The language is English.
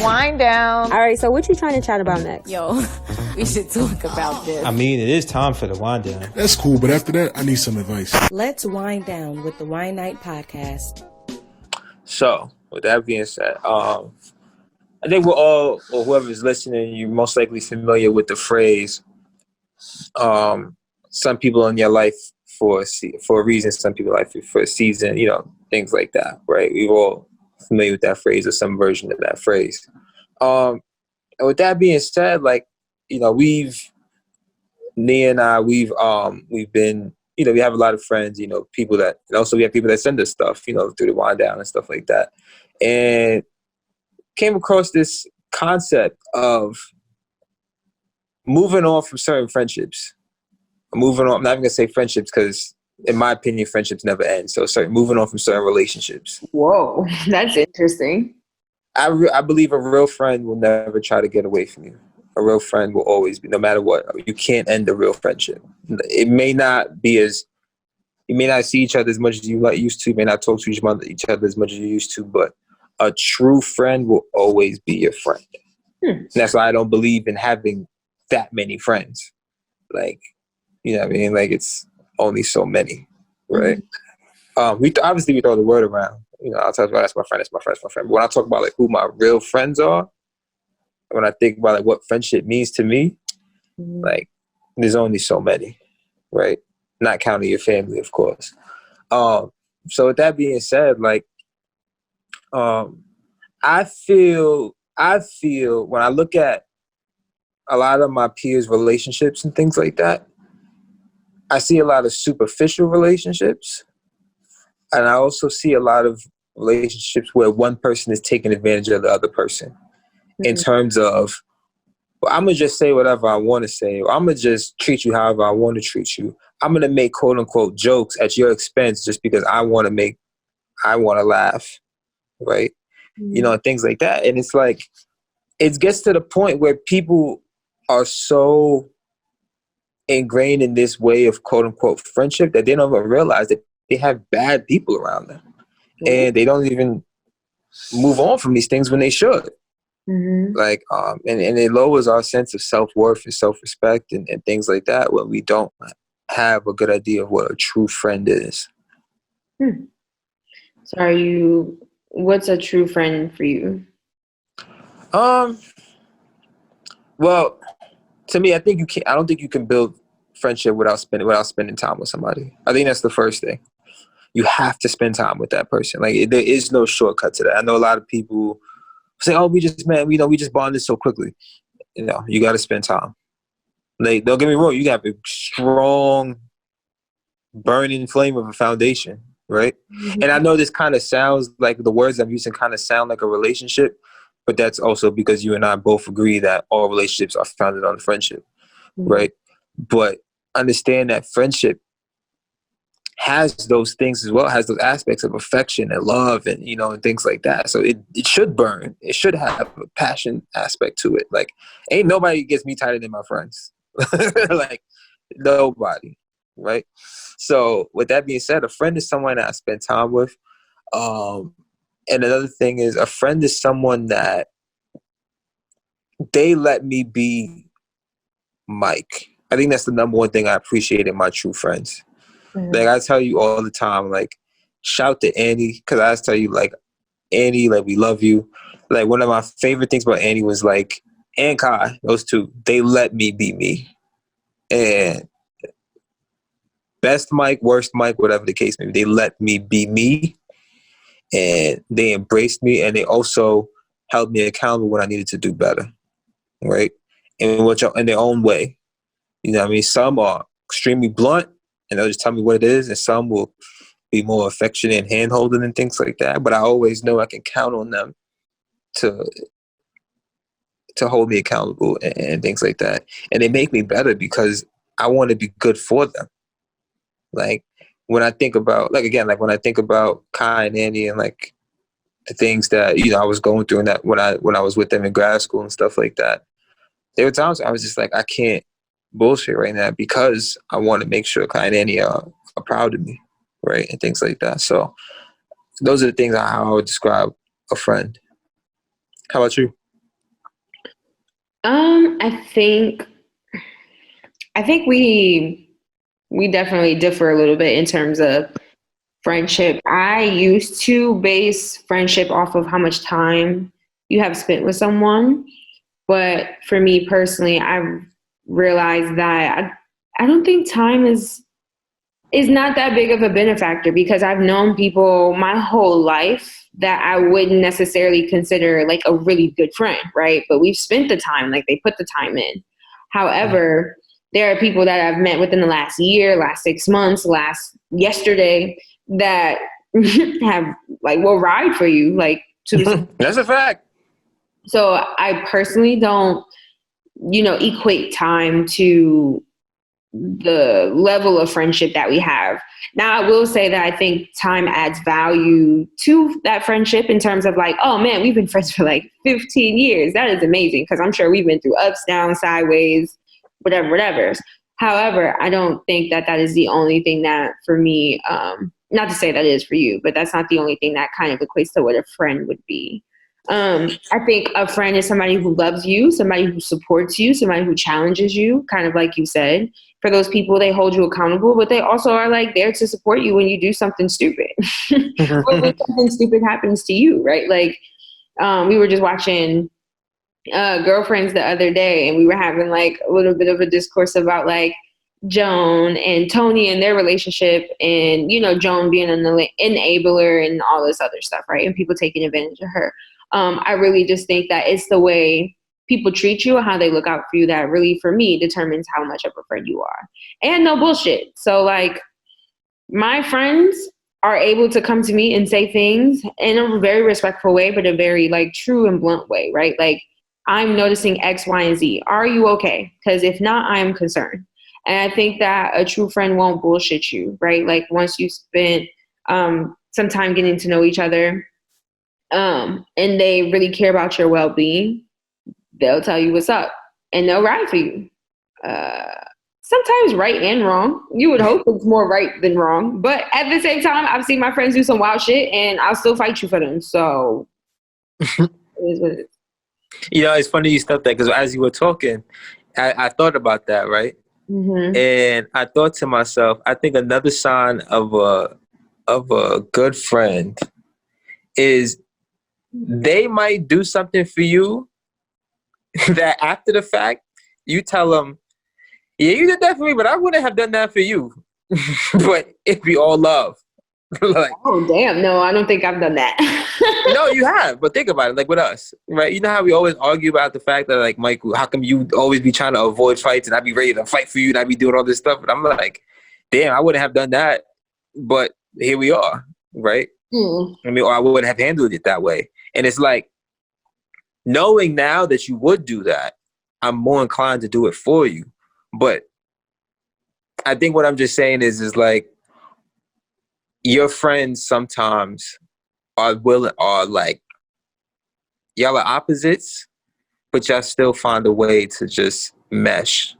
Wind down. All right, so what you trying to chat about next? Yo, we should talk about this. I mean, it is time for the wind down. That's cool, but after that, I need some advice. Let's wind down with the Wine Night podcast. So, with that being said, I think we're all, or whoever's listening, you're most likely familiar with the phrase, some people in your life for a reason, some people life for a season, things like that, right? We're all familiar with that phrase or some version of that phrase. And with that being said, Nia and I, we've been, we have a lot of friends, people that, and also we have people that send us stuff, through the wind down and stuff like that. And came across this concept of moving on from certain friendships. Moving on, I'm not even gonna say friendships because, in my opinion, friendships never end. So, moving on from certain relationships. Whoa, that's interesting. I believe a real friend will never try to get away from you. A real friend will always be, no matter what. You can't end a real friendship. It may not be as, you may not see each other as much as you used to. You may not talk to each other as much as you used to, but a true friend will always be your friend. And that's why I don't believe in having that many friends. You know what I mean? It's only so many, right? We obviously we throw the word around. I'll talk about that's my friend, that's my friend, that's my friend. But when I talk about who my real friends are, when I think about what friendship means to me, there's only so many, right? Not counting your family, of course. So with that being said, I feel when I look at a lot of my peers' relationships and things like that, I see a lot of superficial relationships. And I also see a lot of relationships where one person is taking advantage of the other person in terms of, well, I'm going to just say whatever I want to say, or I'm going to just treat you however I want to treat you. I'm going to make quote unquote jokes at your expense just because I want to laugh, right? And things like that. And it's it gets to the point where people are so ingrained in this way of quote unquote friendship that they don't even realize that they have bad people around them. And they don't even move on from these things when they should. And it lowers our sense of self-worth and self-respect and things like that when we don't have a good idea of what a true friend is. So what's a true friend for you? Well, to me, I don't think you can build friendship without spending time with somebody. I think that's the first thing. You have to spend time with that person. There is no shortcut to that. I know a lot of people say, "Oh, we just met. We just bonded so quickly." You got to spend time. Don't get me wrong. You got a strong, burning flame of a foundation, right? And I know this kind of sounds like the words I'm using kind of sound like a relationship, but that's also because you and I both agree that all relationships are founded on friendship, right? But understand that friendship has those things as well, has those aspects of affection and love and, and things like that. So it should burn. It should have a passion aspect to it. Ain't nobody gets me tighter than my friends. Nobody, right? So with that being said, a friend is someone that I spend time with. And another thing is a friend is someone that they let me be Mike. I think that's the number one thing I appreciate in my true friends. I tell you all the time, shout to Annie, because I tell you, Annie, we love you. One of my favorite things about Annie was and Kai, those two, they let me be me. And best Mike, worst Mike, whatever the case may be, they let me be me. And they embraced me, and they also held me accountable when I needed to do better, right? In their own way. You know what I mean? Some are extremely blunt, and they'll just tell me what it is, and some will be more affectionate and hand-holding and things like that. But I always know I can count on them to hold me accountable and things like that. And they make me better because I want to be good for them. When I think about, when I think about Kai and Andy and the things that, I was going through and that when I was with them in grad school and stuff like that, there were times I was just I can't bullshit right now because I want to make sure Kai and Annie are proud of me, right? And things like that. So those are the things how I would describe a friend. How about you? I think we definitely differ a little bit in terms of friendship. I used to base friendship off of how much time you have spent with someone. But for me personally, I've realized that I don't think time is not that big of a benefactor because I've known people my whole life that I wouldn't necessarily consider like a really good friend, right? But we've spent the time, like they put the time in. However, there are people that I've met within the last year, last 6 months, last yesterday that have like will ride for you, like to That's a fact. so I personally don't, equate time to the level of friendship that we have. Now, I will say that I think time adds value to that friendship in terms of like, oh man, we've been friends for like 15 years. That is amazing because I'm sure we've been through ups, downs, sideways, whatever. However, I don't think that that is the only thing that for me, not to say that it is for you, but that's not the only thing that kind of equates to what a friend would be. I think a friend is somebody who loves you, somebody who supports you, somebody who challenges you, kind of like you said. For those people, they hold you accountable, but they also are like there to support you when you do something stupid or when something stupid happens to you, right? Like we were just watching Girlfriends the other day, and we were having like a little bit of a discourse about like Joan and Tony and their relationship, and Joan being an enabler and all this other stuff, right? And people taking advantage of her. I really just think that it's the way people treat you and how they look out for you that really, for me, determines how much of a friend you are. And no bullshit. So like my friends are able to come to me and say things in a very respectful way, but a very like true and blunt way, right? Like, I'm noticing X, Y, and Z. Are you okay? Because if not, I am concerned. And I think that a true friend won't bullshit you, right? Like once you spend some time getting to know each other, and they really care about your well-being, they'll tell you what's up and they'll ride for you. Sometimes right and wrong. You would hope it's more right than wrong. But at the same time, I've seen my friends do some wild shit and I'll still fight you for them. So it is what it is. It's funny you stopped that because as you were talking, I thought about that, right? Mm-hmm. And I thought to myself, I think another sign of a good friend is they might do something for you that after the fact, you tell them, yeah, you did that for me, but I wouldn't have done that for you. But it'd be all love. Like, oh, damn. No, I don't think I've done that. no, you have. But think about it, like with us, right? You know how we always argue about the fact that, like, Michael, how come you always be trying to avoid fights and I'd be ready to fight for you and I'd be doing all this stuff? And I'm like, damn, I wouldn't have done that. But here we are, right? Mm. I mean, or I wouldn't have handled it that way. And it's like, knowing now that you would do that, I'm more inclined to do it for you. But I think what I'm just saying is like, your friends sometimes are like, y'all are opposites, but y'all still find a way to just mesh.